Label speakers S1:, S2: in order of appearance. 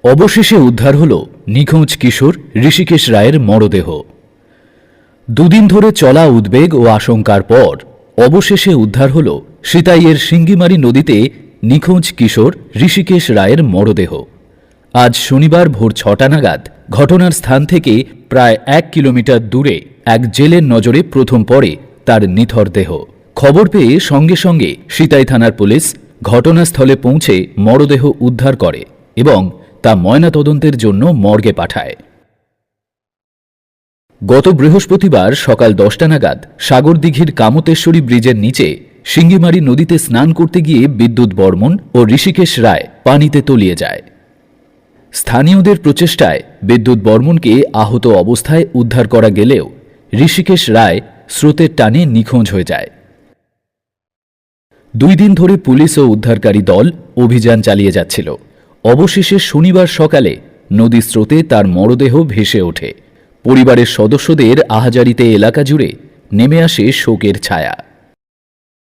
S1: অবশেষে উদ্ধার হল নিখোঁজ কিশোর ঋষিকেশ রায়ের মরদেহ। দুদিন ধরে চলা উদ্বেগ ও আশঙ্কার পর অবশেষে উদ্ধার হল সিতাইয়ের সিঙ্গিমারি নদীতে নিখোঁজ কিশোর ঋষিকেশ রায়ের মরদেহ। আজ শনিবার ভোর ৬টা নাগাদ ঘটনার স্থান থেকে প্রায় ১ কিলোমিটার দূরে এক জেলের নজরে প্রথম পড়ে তার নিথর দেহ। খবর পেয়ে সঙ্গে সঙ্গে সিতাই থানার পুলিশ ঘটনাস্থলে পৌঁছে মরদেহ উদ্ধার করে এবং তা ময়নাতদন্তের জন্য মর্গে পাঠায়। গত বৃহস্পতিবার সকাল ১০টা নাগাদ সাগরদিঘির কামতেশ্বরী ব্রিজের নিচে সিঙ্গিমারি নদীতে স্নান করতে গিয়ে বিদ্যুৎ বর্মন ও ঋষিকেশ রায় পানিতে তলিয়ে যায়। স্থানীয়দের প্রচেষ্টায় বিদ্যুৎ বর্মনকে আহত অবস্থায় উদ্ধার করা গেলেও ঋষিকেশ রায় স্রোতের টানে নিখোঁজ হয়ে যায়। ২ দিন ধরে পুলিশ ও উদ্ধারকারী দল অভিযান চালিয়ে যাচ্ছিল। অবশেষে শনিবার সকালে নদীর স্রোতে তার মরদেহ ভেসে ওঠে। পরিবারের সদস্যদের আহাজারিতে এলাকা জুড়ে নেমে আসে শোকের ছায়া।